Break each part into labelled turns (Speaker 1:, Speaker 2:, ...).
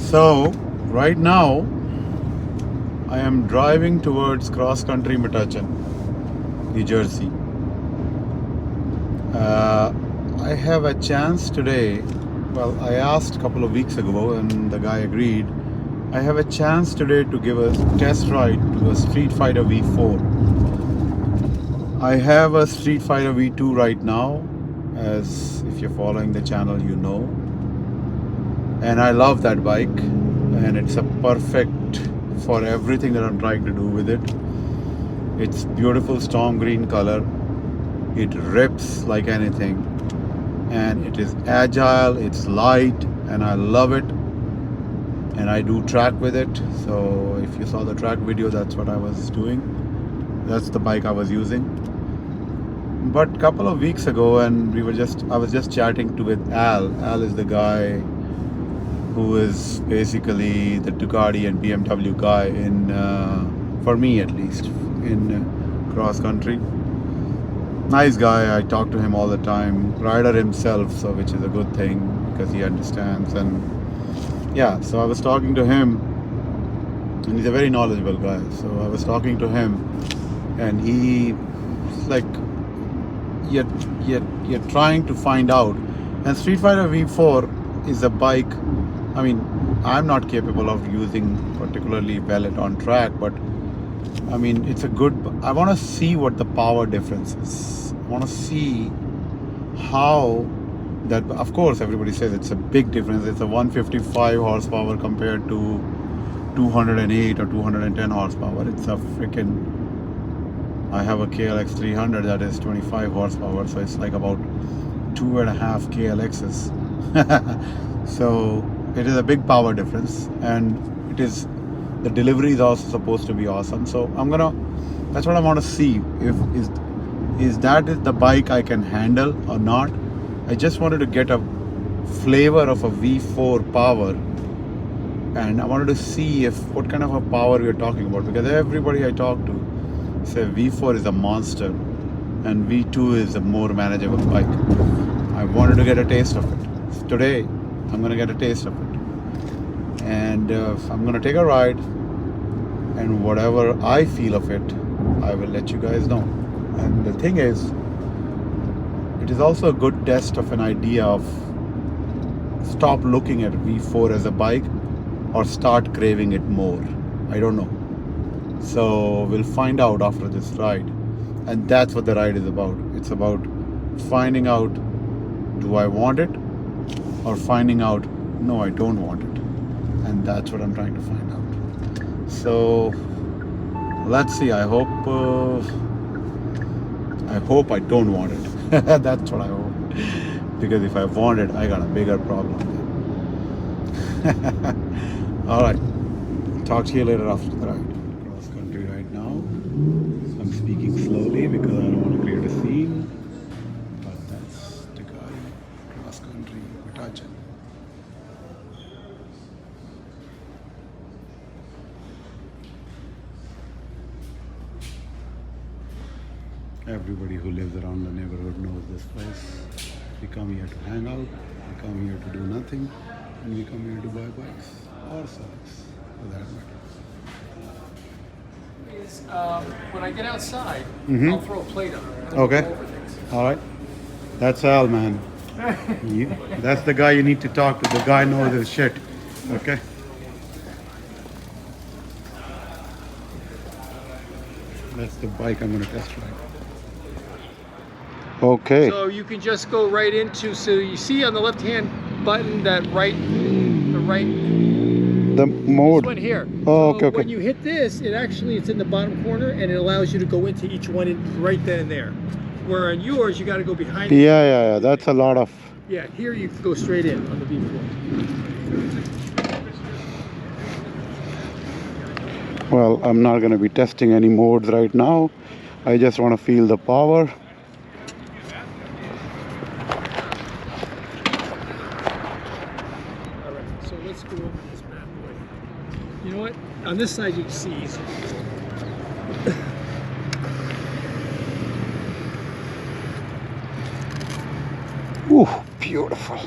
Speaker 1: So, right now, I am driving towards cross-country Metuchen, New Jersey. I have a chance today. Well, I asked a couple of weeks ago and the guy agreed. I have a chance today to give a test ride to a Street Fighter V4. I have a Street Fighter V2 right now, as if you're following the channel, you know. And I love that bike, and it's a perfect for everything that I'm trying to do with it. It's beautiful storm green color. It rips like anything, and it is agile, it's light, and I love it. And I do track with it. So if you saw the track video, that's what I was doing. That's the bike I was using. But a couple of weeks ago, and I was just chatting with Al. Al is the guy who is basically the Ducati and BMW guy in, for me at least, in cross country. Nice guy. I talk to him all the time. Rider himself, so which is a good thing because he understands. And yeah, so I was talking to him, and he's a very knowledgeable guy. So I was talking to him, and he's like, you're trying to find out. And Street Fighter V4 is a bike. I mean, I'm not capable of using particularly well it on track, but I mean, it's a good. I want to see what the power difference is. I want to see how that. Of course, everybody says it's a big difference. It's a 155 horsepower compared to 208 or 210 horsepower. It's a freaking. I have a KLX 300 that is 25 horsepower, so it's like about 2.5 KLXs. So it is a big power difference, and it is. The delivery is also supposed to be awesome. So that's what I want to see. Is that the bike I can handle or not? I just wanted to get a flavor of a V4 power, and I wanted to see what kind of a power we're talking about, because everybody I talk to say V4 is a monster and V2 is a more manageable bike. I wanted to get a taste of it. Today I'm going to get a taste of it, and I'm going to take a ride, and whatever I feel of it, I will let you guys know. And the thing is, it is also a good test of an idea of stop looking at V4 as a bike or start craving it more. I don't know. So we'll find out after this ride. And that's what the ride is about. It's about finding out, do I want it? Or finding out, no, I don't want it. And that's what I'm trying to find out. So let's see. I hope I don't want it. That's what I hope. Because if I want it, I got a bigger problem. All right. Talk to you later after the ride. Cross country right now. So I'm speaking slowly because I don't want to create a scene. But that's the guy. Cross country. Metuchen. Everybody who lives around the neighborhood knows this place. We come here to hang out, we come here to do nothing, and we come here to buy bikes or bikes, for that matter.
Speaker 2: When I get outside, I'll throw a plate up.
Speaker 1: Okay. All right. That's Al, man. That's the guy you need to talk to. The guy knows his shit. Okay. That's the bike I'm going to test ride. Okay.
Speaker 2: So you can just go right into, so you see on the left-hand button that the
Speaker 1: mode.
Speaker 2: one here.
Speaker 1: Oh,
Speaker 2: so
Speaker 1: okay.
Speaker 2: When you hit this, it's in the bottom corner, and it allows you to go into each one right then and there. Where on yours, you got to go behind.
Speaker 1: Yeah. That's a lot of.
Speaker 2: Yeah, here you can go straight in on the V4.
Speaker 1: Well, I'm not going to be testing any modes right now. I just want to feel the power.
Speaker 2: So let's go over this bad boy. You know what? On this side you can see easy.
Speaker 1: Ooh, beautiful.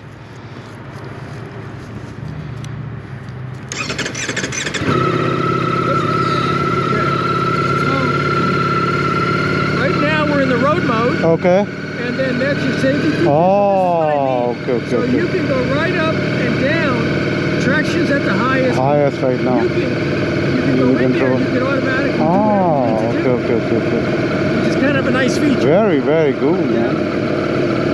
Speaker 1: Okay.
Speaker 2: and then that's your safety feature.
Speaker 1: Oh,
Speaker 2: So
Speaker 1: okay,
Speaker 2: so you can go right up and down. Traction's at the highest.
Speaker 1: Highest right now.
Speaker 2: You can go in there. You can automatically do
Speaker 1: Oh,
Speaker 2: whatever you need to do.
Speaker 1: okay.
Speaker 2: Which is kind of a nice feature.
Speaker 1: Very, very good, man.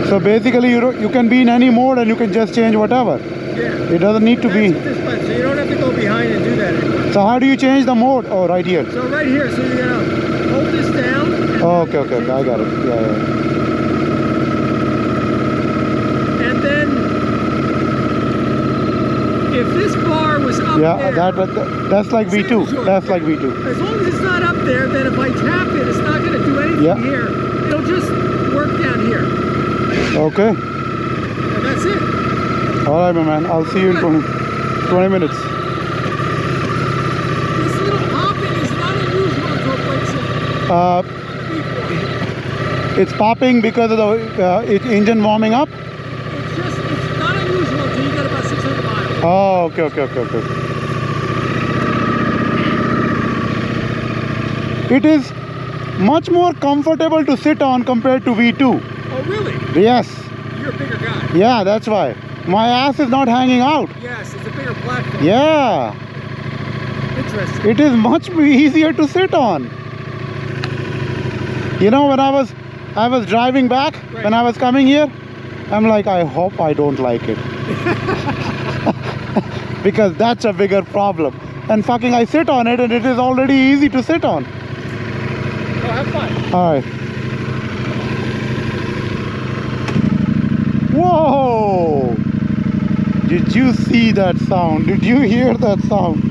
Speaker 1: So basically, you can be in any mode and you can just change whatever.
Speaker 2: Yeah.
Speaker 1: It doesn't need to be.
Speaker 2: That's with this button, so you don't have to go behind and do that anymore.
Speaker 1: So how do you change the mode? Oh, right here.
Speaker 2: So right here, so you're gonna hold this down.
Speaker 1: Oh, okay, I got it. Yeah.
Speaker 2: And then, if this bar was up there,
Speaker 1: that's like V2. That's like V2.
Speaker 2: As long as it's not up there, then if I tap it, it's not gonna do anything here. It'll just work down here.
Speaker 1: Okay.
Speaker 2: And that's it.
Speaker 1: All right, my man. I'll see you in 20 minutes.
Speaker 2: This little hopping is not unusual until it breaks in.
Speaker 1: It's popping because of the engine warming up.
Speaker 2: It's not unusual until you get about 600 miles.
Speaker 1: Oh, okay. It is much more comfortable to sit on compared to V2.
Speaker 2: Oh, really?
Speaker 1: Yes.
Speaker 2: You're a bigger guy.
Speaker 1: Yeah, that's why. My ass is not hanging out.
Speaker 2: Yes, it's a bigger platform.
Speaker 1: Yeah.
Speaker 2: Interesting.
Speaker 1: It is much easier to sit on. You know, when I was driving back, when I was coming here, I'm like, I hope I don't like it. Because that's a bigger problem. And fucking I sit on it and it is already easy to sit on.
Speaker 2: Oh, have fun.
Speaker 1: All right. Whoa! Did you see that sound? Did you hear that sound?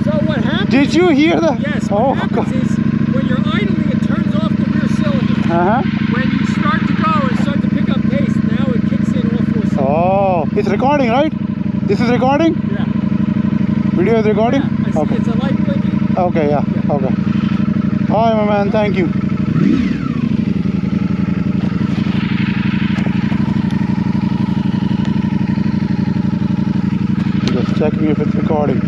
Speaker 2: So what happens?
Speaker 1: Did you hear that?
Speaker 2: Yes. What happens is when you're idling, it turns off the rear cylinder. When you start to go and start to pick up pace, now it kicks in all four cylinders.
Speaker 1: Oh, it's recording, right? This is recording?
Speaker 2: Yeah.
Speaker 1: Video is recording?
Speaker 2: Yeah, I see.
Speaker 1: Okay.
Speaker 2: It's a light blinking.
Speaker 1: Okay, yeah. Okay. All right, my man. Thank you. Just checking if it's recording.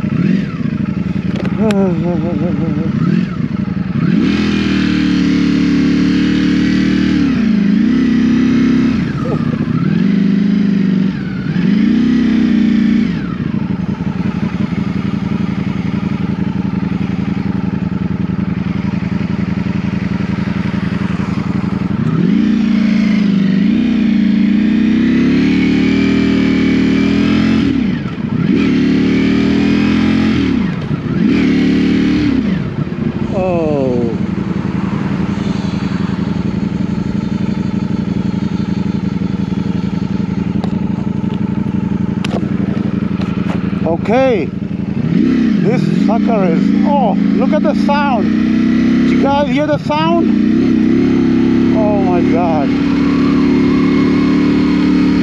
Speaker 1: Okay, this sucker is, oh, look at the sound. Did you guys hear the sound? Oh my God.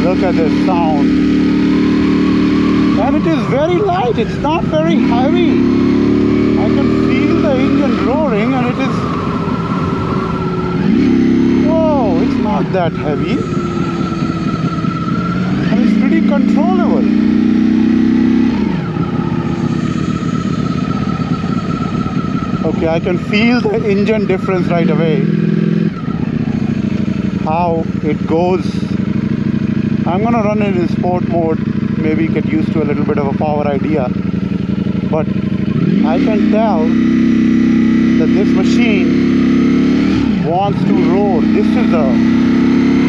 Speaker 1: Look at this sound. And it is very light, it's not very heavy. I can feel the engine roaring and it is, whoa, it's not that heavy. And it's pretty controllable. Okay, I can feel the engine difference right away. How it goes. I'm gonna run it in sport mode, maybe get used to a little bit of a power idea. But I can tell that this machine wants to roar. This is a,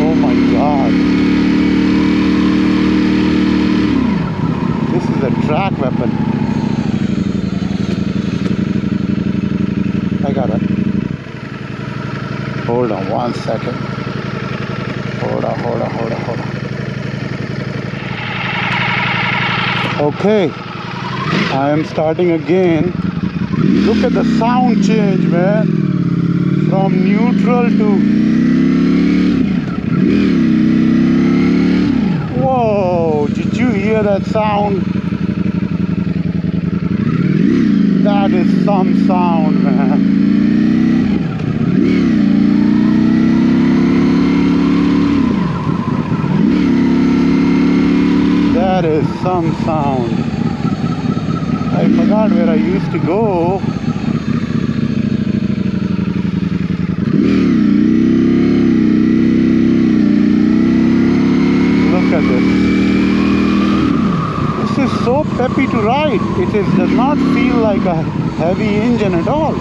Speaker 1: oh my God. This is a track weapon. I got it. Hold on 1 second. Hold on. Okay, I am starting again. Look at the sound change, man. From neutral to, whoa, did you hear that sound? That is some sound, man. That is some sound. I forgot where I used to go. so peppy to ride. Does not feel like a heavy engine at all.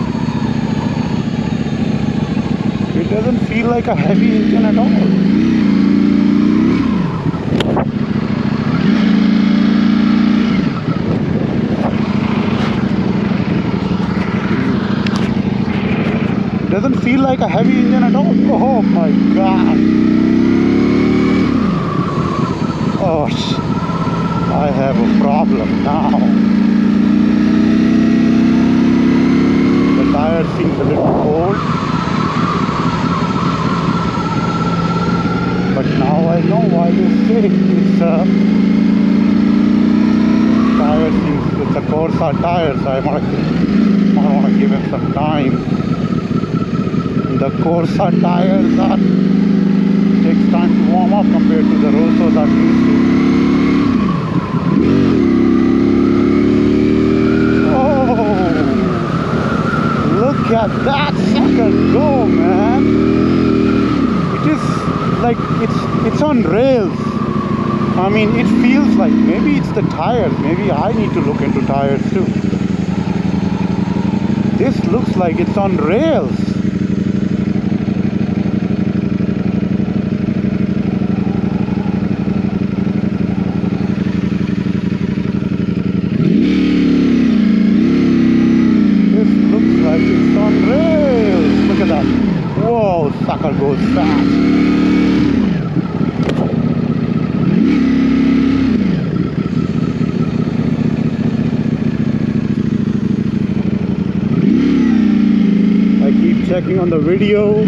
Speaker 1: It doesn't feel like a heavy engine at all. Doesn't feel like a heavy engine at all. Oh my god. Oh, I have a problem now. The tire seems a little cold. But now I know why they say it's a Corsa tire, so I want to give it some time. The Corsa tires takes time to warm up compared to the Rossos that we used to. Oh, look at that sucker go, man! It is like it's on rails. I mean, it feels like maybe it's the tires. Maybe I need to look into tires too. This looks like it's on rails. Whoa, sucker goes fast. I keep checking on the video.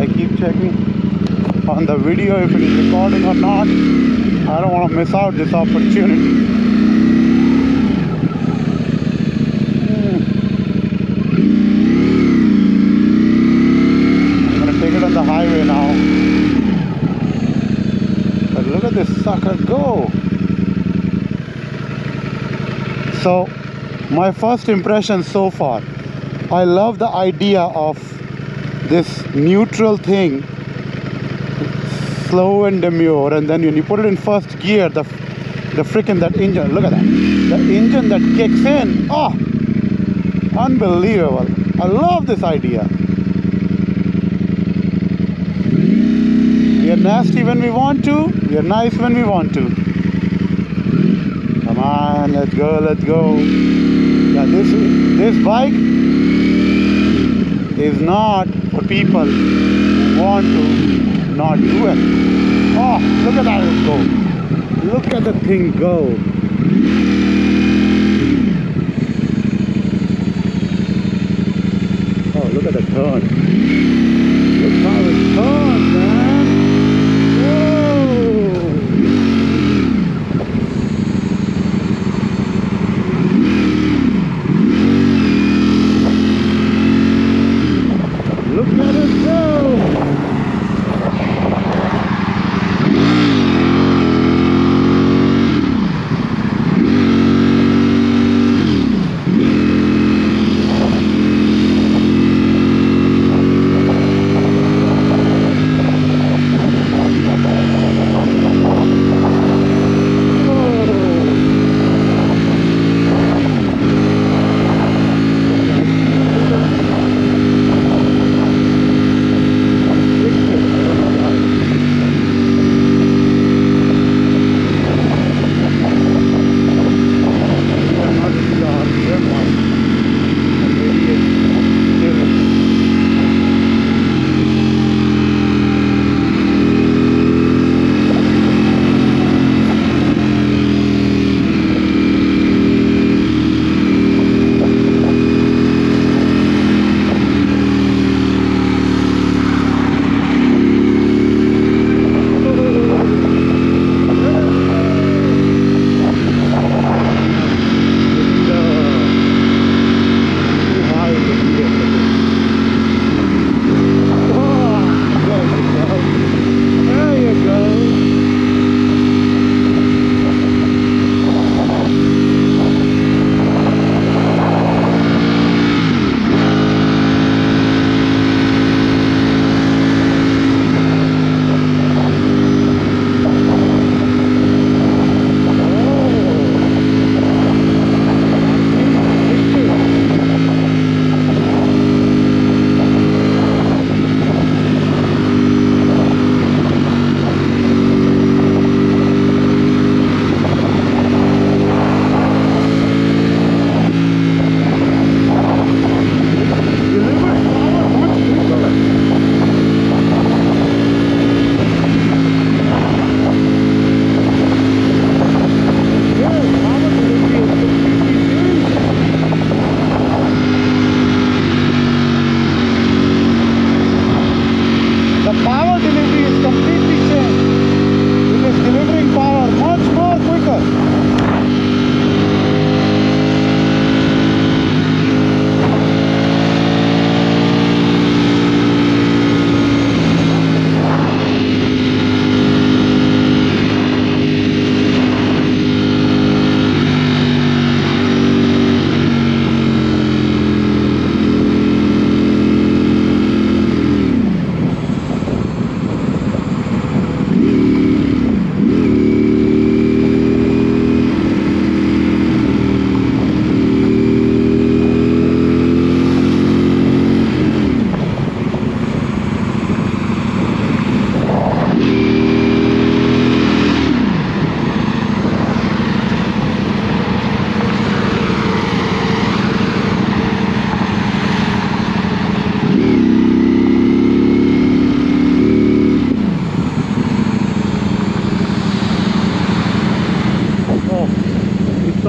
Speaker 1: I keep checking on the video if it is recording or not. I don't want to miss out this opportunity. The highway now, but look at this sucker go. So my first impression so far, I love the idea of this neutral thing, slow and demure, and then when you put it in first gear, the freaking that engine, look at that, the engine that kicks in. Oh, unbelievable. I love this idea. We are nasty when we want to. We are nice when we want to. Come on, let's go, let's go. Yeah, this bike is not for people who want to not do it. Oh, look at that go. Look at the thing go. Oh, look at the turn. Look how it turns, man. Look at it go!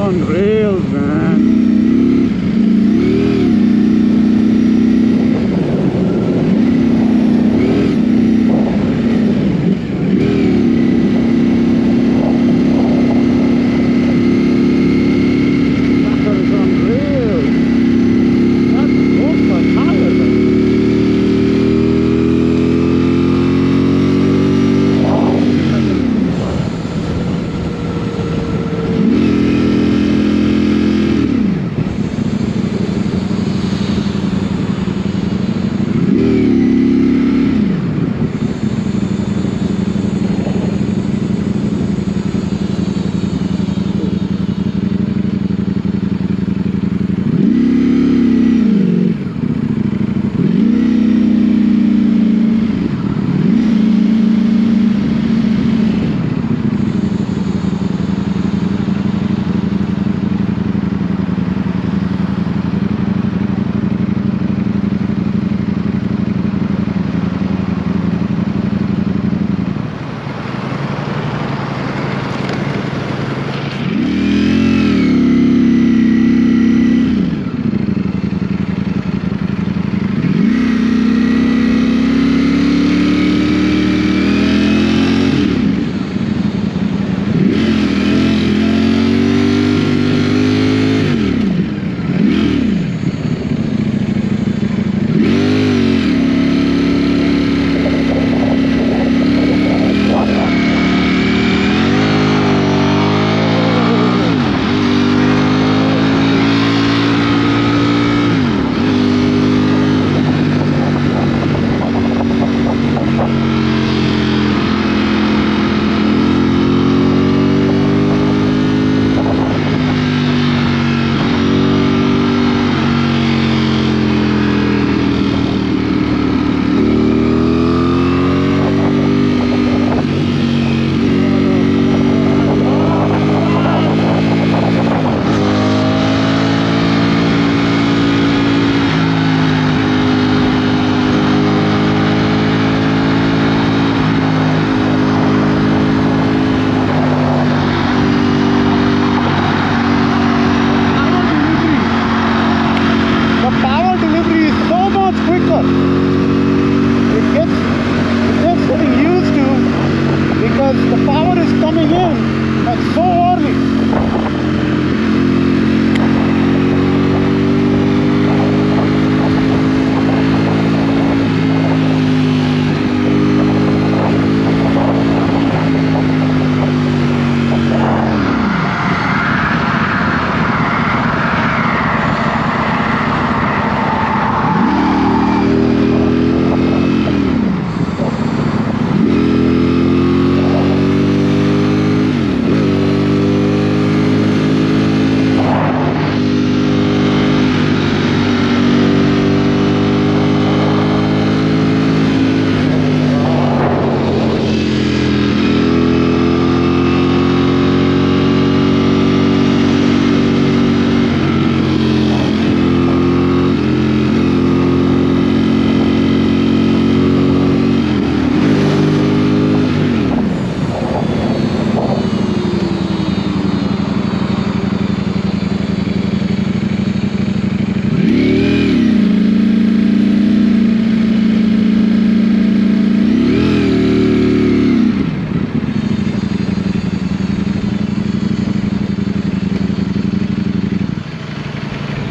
Speaker 1: on rails, man.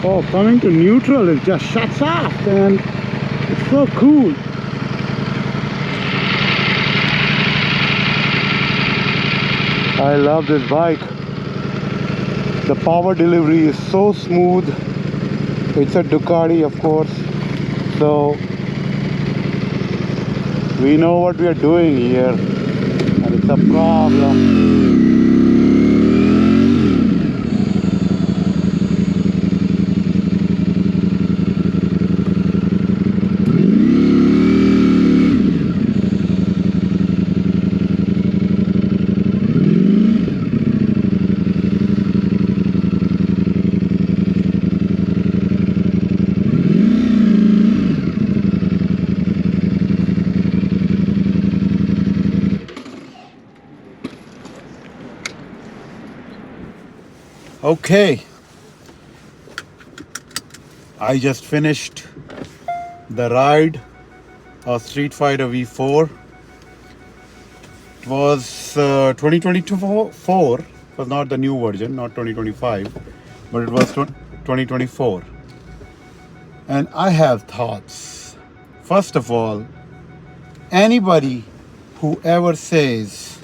Speaker 1: Oh, coming to neutral, it just shuts off, and it's so cool. I love this bike. The power delivery is so smooth. It's a Ducati, of course, so we know what we are doing here, and it's a problem. Okay, I just finished the ride of Street Fighter V4. It was 2024. It was not the new version, not 2025, but it was 2024. And I have thoughts. First of all, anybody who ever says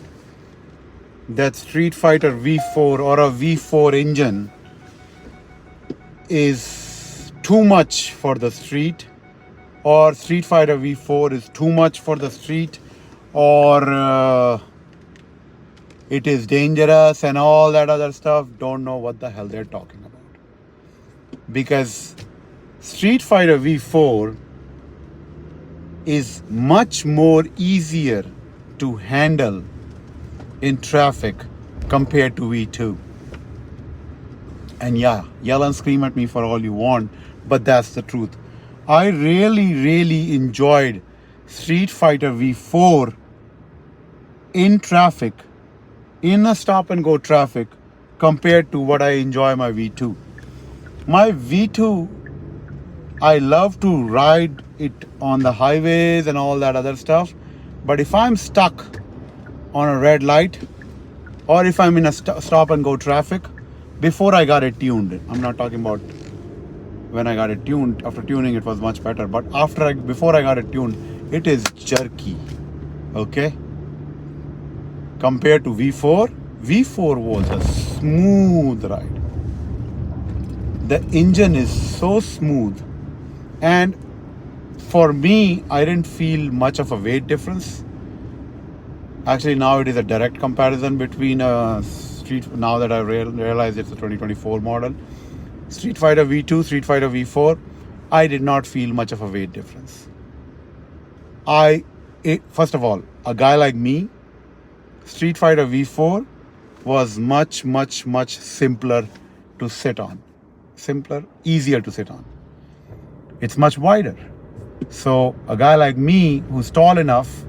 Speaker 1: that Street Fighter V4 or a V4 engine is too much for the street, or Street Fighter V4 is too much for the street, or it is dangerous and all that other stuff, don't know what the hell they're talking about. Because Street Fighter V4 is much more easier to handle in traffic compared to V2. And yeah, yell and scream at me for all you want, but that's the truth. I really enjoyed Street Fighter V4 in traffic, in a stop and go traffic, compared to what I enjoy my V2. My V2, I love to ride it on the highways and all that other stuff. But if I'm stuck on a red light, or if I'm in a stop and go traffic, before I got it tuned, I'm not talking about when I got it tuned. After tuning, it was much better. But before I got it tuned, it is jerky. Okay? Compared to V4, V4 was a smooth ride. The engine is so smooth. And for me, I didn't feel much of a weight difference. Actually, now it is a direct comparison between now that I realize it's a 2024 model. Street Fighter V2, Street Fighter V4, I did not feel much of a weight difference. First of all, a guy like me, Street Fighter V4 was much simpler to sit on. Simpler, easier to sit on. It's much wider. So a guy like me who's tall enough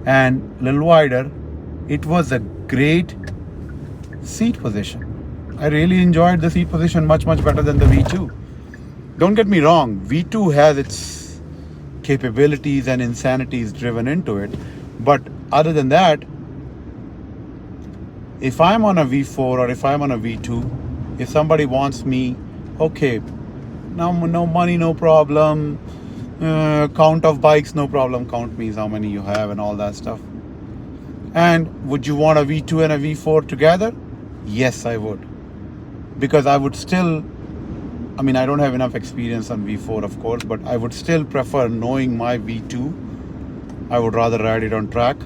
Speaker 1: and a little wider, it was a great seat position. I really enjoyed the seat position much better than the V2. Don't get me wrong, V2 has its capabilities and insanities driven into it. But other than that, if I'm on a V4 or if I'm on a V2, if somebody wants me, okay, no money, no problem. Count of bikes, no problem. Count me how many you have and all that stuff. And would you want a V2 and a V4 together? Yes, I would. Because I would still, I don't have enough experience on V4, of course, but I would still prefer knowing my V2. I would rather ride it on track.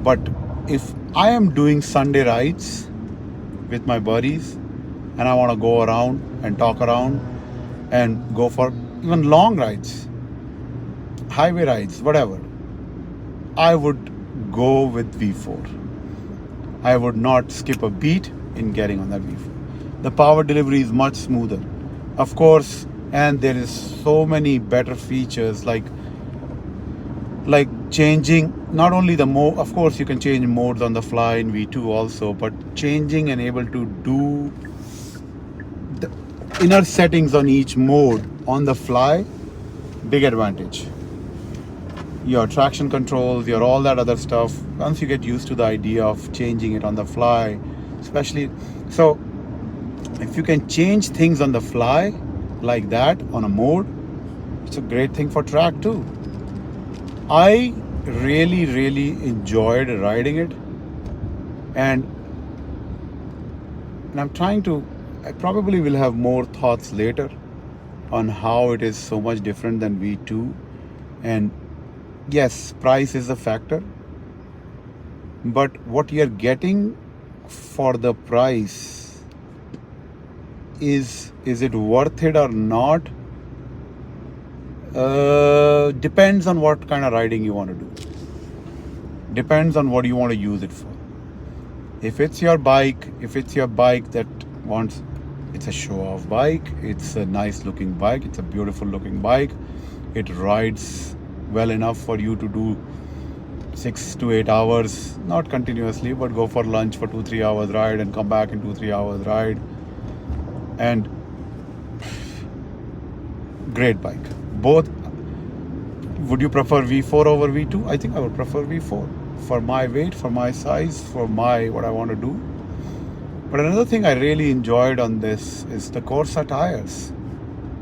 Speaker 1: But if I am doing Sunday rides with my buddies and I want to go around and talk around and go for even long rides, highway rides, whatever, I would go with V4. I would not skip a beat in getting on that V4. The power delivery is much smoother, of course, and there is so many better features like changing not only the mode. Of course, you can change modes on the fly in V2 also, but changing and able to do the inner settings on each mode on the fly, big advantage. Your traction controls, your all that other stuff, once you get used to the idea of changing it on the fly, especially, so if you can change things on the fly like that on a mode, it's a great thing for track too. I really enjoyed riding it, and I'm trying to, I probably will have more thoughts later on how it is so much different than V2. And yes, price is a factor, but what you're getting for the price, is it worth it or not? Depends on what kind of riding you want to do. Depends on what you want to use it for. If it's your bike that wants, it's a show-off bike, it's a nice looking bike, it's a beautiful looking bike, it rides well enough for you to do 6 to 8 hours, not continuously, but go for lunch for 2-3 hours ride and come back in 2-3 hours ride. And great bike. Both. Would you prefer V4 over V2? I think I would prefer V4 for my weight, for my size, for my what I want to do. But another thing I really enjoyed on this is the Corsa tires.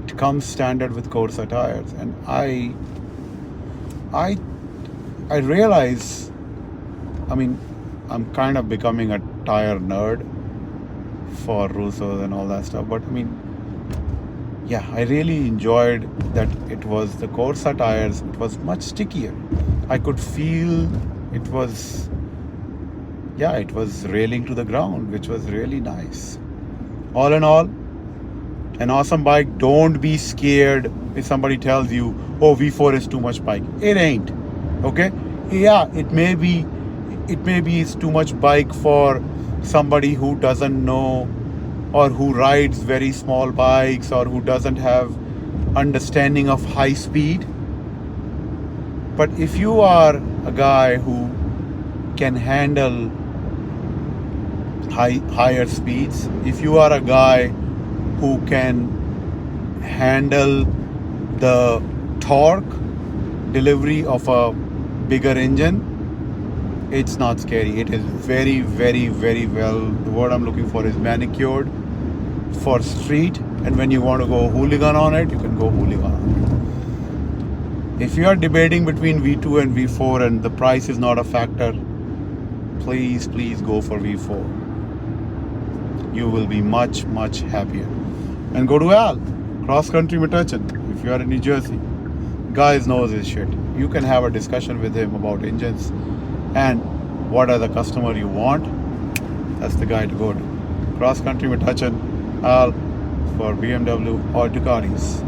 Speaker 1: It comes standard with Corsa tires, and I realize, I mean, I'm kind of becoming a tire nerd for Russo's and all that stuff, but I mean, yeah, I really enjoyed that it was the Corsa tires. It was much stickier. I could feel it was, yeah, it was railing to the ground, which was really nice. All in all, an awesome bike. Don't be scared if somebody tells you, oh, V4 is too much bike. It ain't. Okay? Yeah, it may be it's too much bike for somebody who doesn't know, or who rides very small bikes, or who doesn't have understanding of high speed. But if you are a guy who can handle higher speeds, if you are a guy who can handle the torque delivery of a bigger engine, it's not scary. It is very, very, very well, the word I'm looking for is manicured for street. And when you want to go hooligan on it, you can go hooligan on it. If you are debating between V2 and V4 and the price is not a factor, please go for V4. You will be much, much happier. And go to Al, cross country Metuchen, if you are in New Jersey. Guys knows his shit. You can have a discussion with him about engines and what are the customer you want. That's the guy to go to. Cross country Metuchen, Al, for BMW or Ducatis.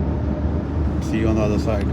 Speaker 1: See you on the other side.